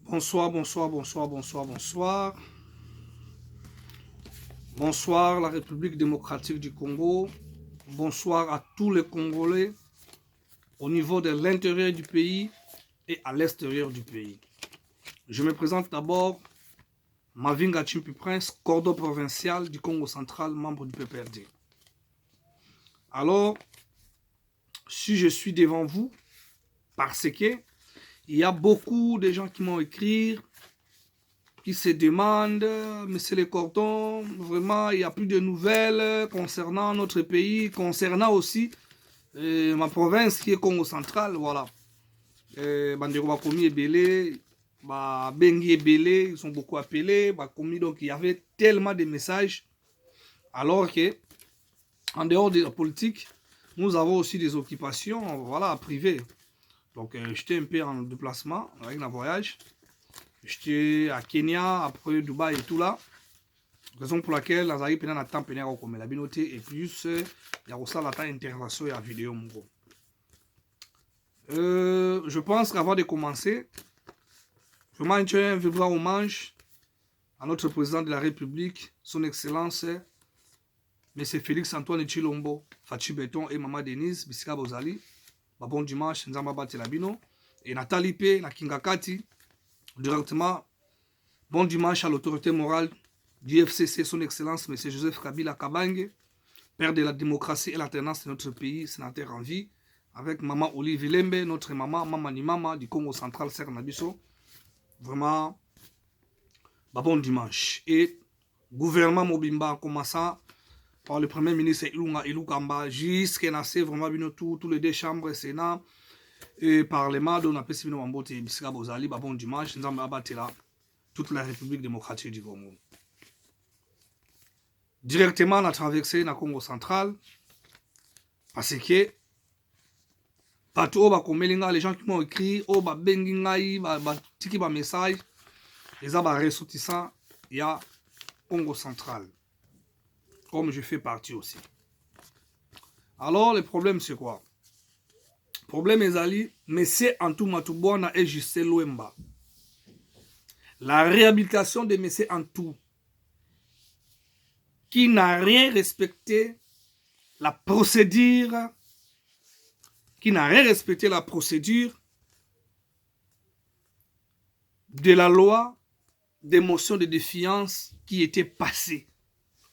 Bonsoir, bonsoir, bonsoir, bonsoir, bonsoir. Bonsoir la République démocratique du Congo. Bonsoir à tous les Congolais au niveau de l'intérieur du pays et à l'extérieur du pays. Je me présente d'abord Mavinga Chimpi Prince, cordon provincial du Congo central, membre du PPRD. Alors, si je suis devant vous, parce que il y a beaucoup de gens qui m'ont écrit, qui se demandent, monsieur le cordon, vraiment, il n'y a plus de nouvelles concernant notre pays, concernant aussi ma province qui est Congo central, voilà. Bandeko Bakomi et Belé, Bengi et Belé, ils sont beaucoup appelés, Bakomi, donc il y avait tellement de messages, alors que, en dehors de la politique, nous avons aussi des occupations, voilà, privées. Donc, j'étais un peu en déplacement, avec un voyage. J'étais à Kenya, après Dubaï et tout là. Raison pour laquelle nous avons pendant temps pénéral comme la binoté et plus il y a aussi la temps intervention et la vidéo. Je pense qu'avant de commencer, je mange un vibrant hommage à notre président de la République, son Excellence, M. Félix Antoine Tshilombo, Fachi Beton et Maman Denise, Bissika Bozali. Bon dimanche, Nzamba Batelabino. Et Nathalie P, na Kingakati, directement. Bon dimanche à l'autorité morale du FCC, son Excellence, M. Joseph Kabila Kabange, père de la démocratie et l'alternance de notre pays, sénateur en vie, avec Maman Olivier Lembe, notre maman, Maman Nimama du Congo central, Serre Nabiso. Vraiment, bon dimanche. Et gouvernement Mobimba, en commençant par le premier ministre Ilunga Ilukamba, jusqu'à nasser vraiment tous les deux chambres, Sénat et Parlement, dont on appelle Sibino Mambote et Bissika Bozali, bon dimanche, nous avons abattu là toute la République démocratique du Congo. Directement, on a traversé le Congo central, parce que partout où les gens qui m'ont écrit, où bengi tiki message, les ressortissants, il y a Congo central, comme je fais partie aussi. Alors, le problème, c'est quoi? Le problème est Ali, mais c'est Antou Matubouana et Justin Louemba. La réhabilitation de M. Antou, qui n'a rien respecté la procédure, de la loi des motions de défiance qui était passée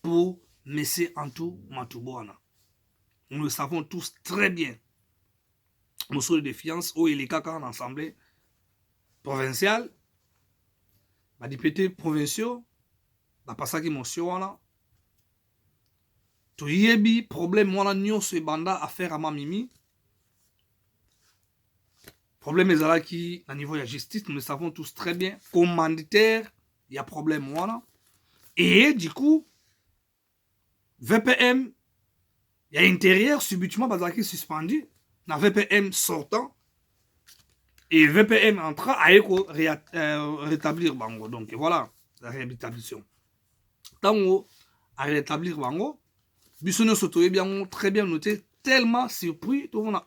pour M. Antou Matubouana. Nous le savons tous très bien. Motion de défiance, où il est en assemblée provinciale, les députés provinciaux, la passage qui motion là. Tout yebi problème moi nyon se banda affaire à Mamimi. Problème est là qui à niveau de la justice, nous le savons tous très bien. Commanditaire, il y a problème moi là. Et du coup, VPM, il y a intérieur subitement bazaki suspendu, na VPM sortant et VPM entrant à rétablir bango. Donc voilà la réhabilitation. Tant à rétablir bango. Bissono Sotoye bien très bien noté, tellement surpris, tout le monde a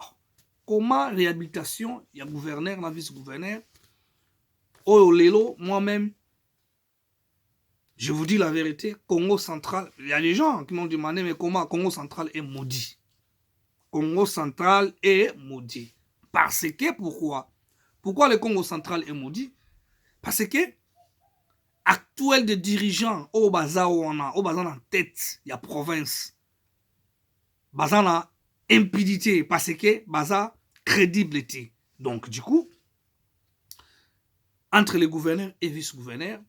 comment réhabilitation, il y a gouverneur, il y a vice-gouverneur. Oh Lelo, moi-même, je vous dis la vérité, Congo central, il y a des gens qui m'ont demandé, mais comment Congo central est maudit? Congo central est maudit. Parce que, pourquoi? Pourquoi le Congo central est maudit? Parce que, actuel de dirigeants, au bazar en tête, il y a province. Bazar na impudité, parce que bazar crédibilité. Donc, du coup, entre les gouverneurs et vice-gouverneurs,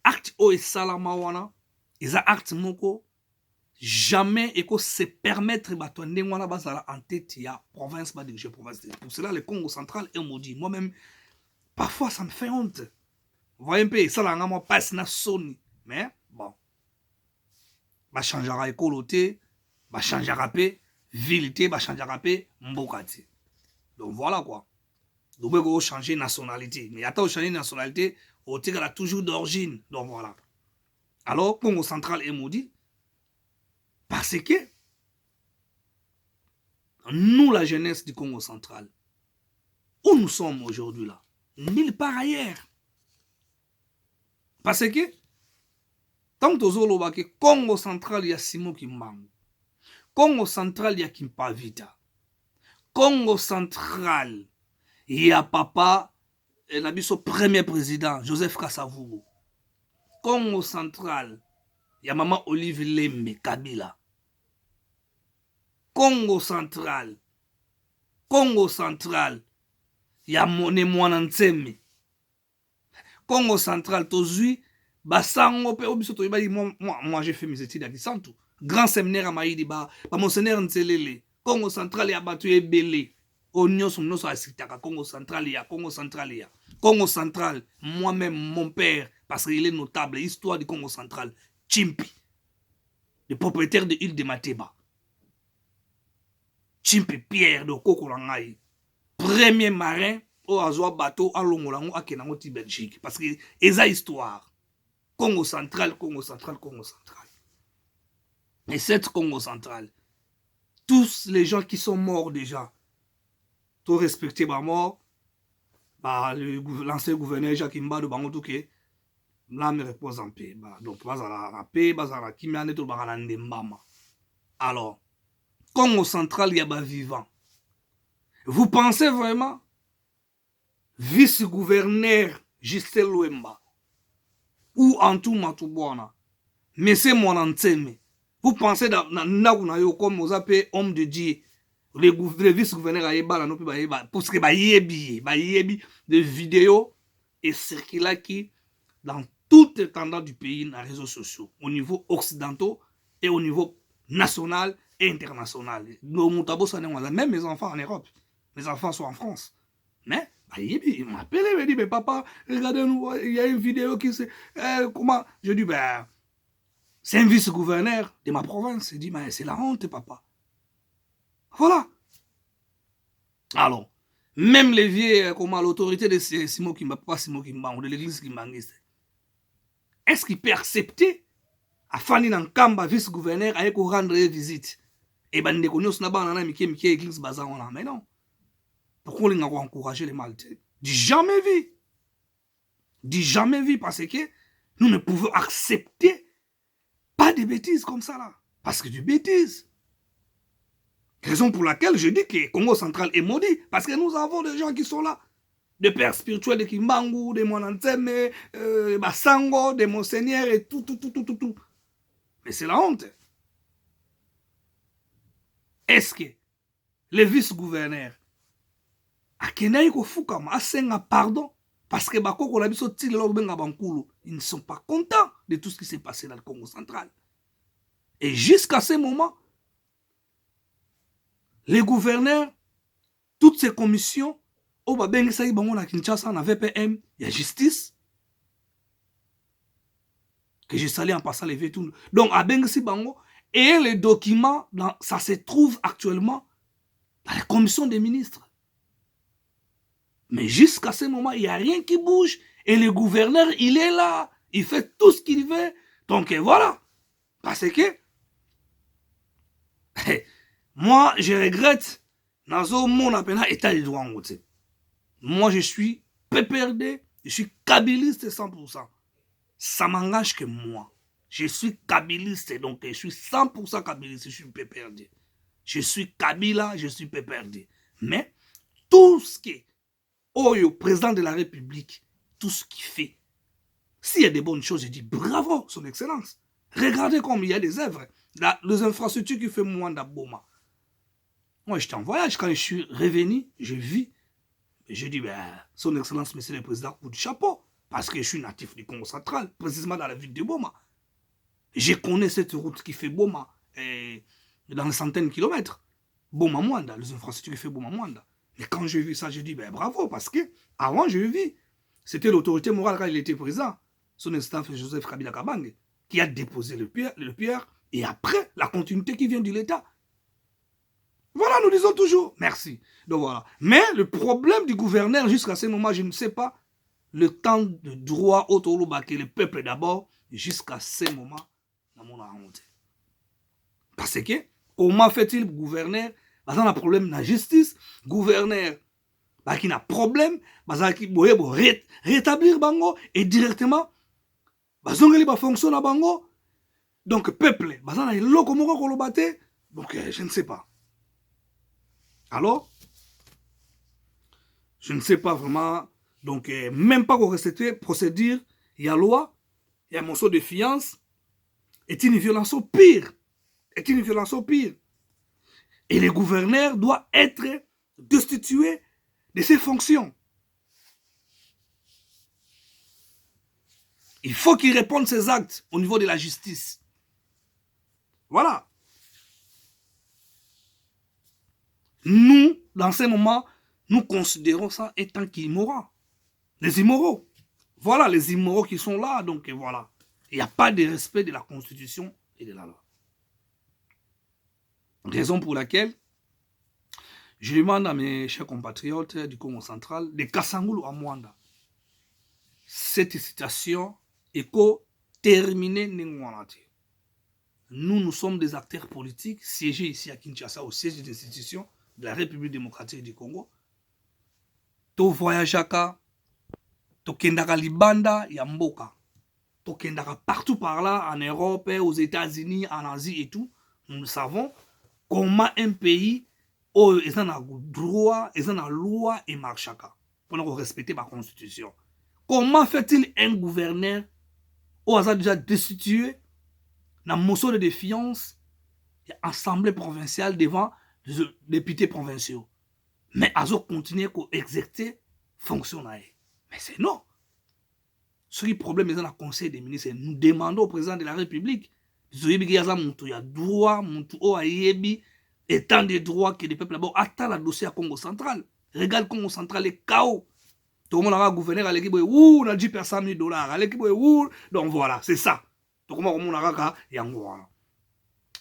acte o et salamawana, ils ont acte moko, jamais et se permettre de wana bazala en tête, il y a province, pas diriger province. Pour cela, le Congo central est maudit. Moi-même, parfois, ça me fait honte. Vous voyez un peu, ça là, moi, passe na soni. Mais, bon, bah, changera écoloté, bah, changera paix. Vilité, bah changer rapé, mbokati. Donc voilà quoi. Donc on va changer nationalité. Mais attends, changer nationalité, au tigre a toujours d'origine. Donc voilà. Alors, Congo central est maudit. Parce que nous, la jeunesse du Congo central, où nous sommes aujourd'hui là, nulle part ailleurs. Parce que, tant que Congo central, il y a Simon Kimbangu. Congo central, il y a Kimpavita. Congo central, il y a papa, Nabiso premier président, Joseph Kasavubu. Congo central, il y a maman Olive Lembe Kabila. Congo central, il y a Moné Mwanantseme. Congo central, tozui, basango pe obiso to ibali moi j'ai fait mes études à Kisantu. Grand séminaire à Maïdi ba monseigneur Ntelele. Congo central ya batu ebele. Onyo somno so asitaka Congo central ya Congo central ya. Congo central, moi-même mon père parce qu'il est notable, histoire du Congo central, Chimpi. Le propriétaire de l'île de Mateba. Chimpi Pierre de Kokolangai. Premier marin au azwa bateau à Longolango à Kenangoti Belgique parce que eza histoire. Congo central, Congo central, Congo central. Et cette Congo central, tous les gens qui sont morts déjà, tout respecté ma mort, bah, l'ancien gouverneur Jacques Imba de Bangotouké, là me repose en paix. Bah, donc, la paix, la Kimiane, tout le monde. Alors, Congo central, il y a des vivants. Vous pensez vraiment, vice-gouverneur Justin Louemba, ou Antou Matoubouana, Messé Mwanantseme, vous pensez comme vous appelez homme de Dieu, le vice-gouverneur Aïba, parce que des vidéos et circulent qui dans toutes les tendances du pays dans les réseaux sociaux, au niveau occidental et au niveau national et international. Même mes enfants en Europe, mes enfants sont en France. Mais il m'a appelé, il m'a dit, mais papa, regardez-nous, il y a une vidéo qui se... comment? Je dis, ben, c'est un vice-gouverneur de ma province. Il dit, mais c'est la honte, papa. Voilà. Alors, même les vieux, comment l'autorité de Simon Kimba, pas Simon Kimba, ou de l'église Kimbangiste, est-ce qu'il peut accepter à Fanny Nankamba, vice-gouverneur, à rendre visite? Et ben, on a église bazar, mais non. Pourquoi on a encouragé les Maltais? Du jamais vu. Du jamais vu, parce que nous ne pouvons accepter pas de bêtises comme ça là. Parce que du bêtises. Raison pour laquelle je dis que Congo central est maudit. Parce que nous avons des gens qui sont là. Des pères spirituels de Kimbangu, de Mwanantseme, Basango, des monseigneurs et tout. Mais c'est la honte. Est-ce que les vice-gouverneurs pardon parce que ils ne sont pas contents de tout ce qui s'est passé dans le Congo central. Et jusqu'à ce moment, les gouverneurs, toutes ces commissions, en VPM, il y a justice, que j'ai salé en passant les vieux tout. Donc, à Bengsi Bango, et les documents, ça se trouve actuellement dans les commissions des ministres. Mais jusqu'à ce moment, il n'y a rien qui bouge. Et le gouverneur, il est là. Il fait tout ce qu'il veut. Donc voilà. Parce que moi, je regrette. Dans mon appel état de droit. Moi, je suis PPRD. Je suis kabiliste 100%. Ça m'engage que moi. Je suis kabiliste. Donc je suis 100% kabiliste. Je suis PPRD. Je suis Kabila. Je suis PPRD. Mais tout ce qui est Oyo, président de la République, tout ce qu'il fait. S'il y a des bonnes choses, je dis bravo, son excellence. Regardez comme il y a des œuvres. Les infrastructures qui fait Mwanda Boma. Moi, j'étais en voyage. Quand je suis revenu, je vis. Je dis, ben, son excellence, monsieur le président, coup de chapeau. Parce que je suis natif du Congo central, précisément dans la ville de Boma. Je connais cette route qui fait Boma, dans les centaines de kilomètres. Boma-Mwanda, les infrastructures qui fait Boma-Mwanda. Et quand j'ai vu ça, j'ai dit, ben bravo, parce que avant, je vis. C'était l'autorité morale quand il était président, son excellence Joseph Kabila Kabange, qui a déposé le pierre, et après, la continuité qui vient de l'État. Voilà, nous disons toujours, merci. Donc voilà. Mais le problème du gouverneur, jusqu'à ce moment, je ne sais pas, le temps de droit au Tolobake, le peuple d'abord, jusqu'à ce moment, on a honte. Parce que, comment fait-il le gouverneur? Parce qu'on a un problème dans la justice, gouverneur, qui a un problème, qui rétablir Bango et directement bazongeli bafonction na bango. Donc peuple baza na eloko moko koloba te. Donc je ne sais pas. Alors je ne sais pas vraiment. Donc même pas qu'on respecte procédure, il y a loi, il y a un morceau de fiance. Est une violence au pire. Est une violence au pire. Et le gouverneur doit être destitué de ses fonctions. Il faut qu'il réponde ses actes au niveau de la justice. Voilà. Nous, dans ces moments, nous considérons ça étant immoraux. Les immoraux. Voilà les immoraux qui sont là. Donc voilà. Il n'y a pas de respect de la Constitution et de la loi. Raison pour laquelle je demande à mes chers compatriotes du Congo central de Kasangulu à Mwanda. Cette situation est terminée. Nous sommes des acteurs politiques siégés ici à Kinshasa au siège des institutions de la République démocratique du Congo. To voyageaka, to kendaka libanda ya mboka, to kendaka partout par là en Europe, aux États-Unis, en Asie et tout. Nous savons comment un pays est un droit, est une loi et marchaka pour respecter ma constitution. Comment fait-il un gouverneur où a déjà destitué la motion de défiance et assemblée provinciale devant les députés provinciaux? Mais ils ont continué à exercer fonction. Mais c'est non. Ce qui est le problème est dans le Conseil des ministres. Nous demandons au président de la République, il y a droit, étant des droits que les peuples là-bas attendent la dossier à Congo central. Regarde Congo central, les chaos. Tout le monde a un gouverneur à l'équipe, on a 10 personnes $1000. À l'équipe, donc voilà, c'est ça. Tout le monde a un.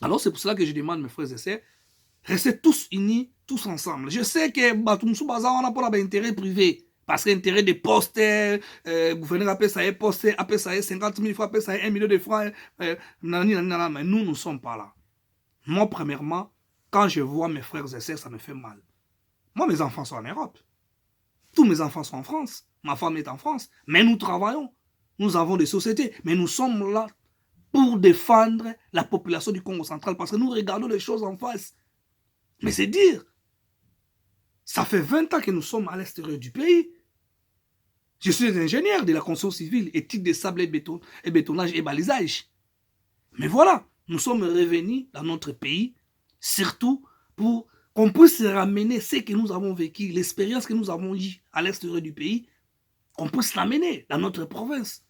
Alors c'est pour cela que je demande, mes frères et sœurs, restez tous unis, tous ensemble. Je sais que Batumsou Baza, on a pas d'intérêt privé. Parce que l'intérêt des postes, gouverneur appelle ça poste, appelle ça 50 000 francs, appelle ça 1 million de francs. Mais nous ne sommes pas là. Moi, premièrement, quand je vois mes frères et sœurs, ça me fait mal. Moi, mes enfants sont en Europe. Tous mes enfants sont en France. Ma femme est en France. Mais nous travaillons. Nous avons des sociétés. Mais nous sommes là pour défendre la population du Congo central. Parce que nous regardons les choses en face. Mais c'est dire. Ça fait 20 ans que nous sommes à l'extérieur du pays. Je suis ingénieur de la construction civile, éthique des sables et bétonnage et balisage. Mais voilà, nous sommes revenus dans notre pays, surtout pour qu'on puisse ramener ce que nous avons vécu, l'expérience que nous avons eue à l'extérieur du pays, qu'on puisse l'amener dans notre province.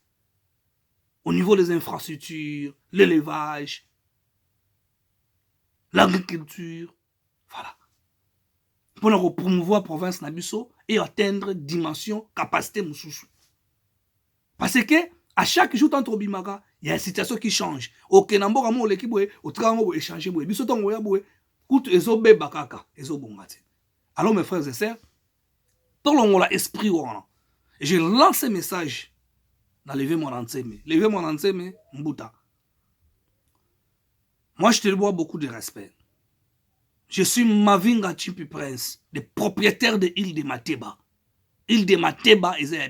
Au niveau des infrastructures, l'élevage, l'agriculture, voilà. Pour promouvoir la province Nabiso et atteindre dimension, capacité moussoussou. Parce que à chaque jour, tant Bimaga, il y a une situation qui change. Ok, n'ambo kamo l'équipe au travail on échanger boue. Biso tango ya boue. Kout ezo be bakaka, ezo bongate. Alors mes frères et sœurs, tout le monde a esprit wana. Et je lance un message dans lever mon antseme. Lever mon antseme mbuta. Moi je te dois beaucoup de respect. Je suis Mavinga Chimpi Prince, le propriétaire de l'île de Mateba. L'île de Mateba est un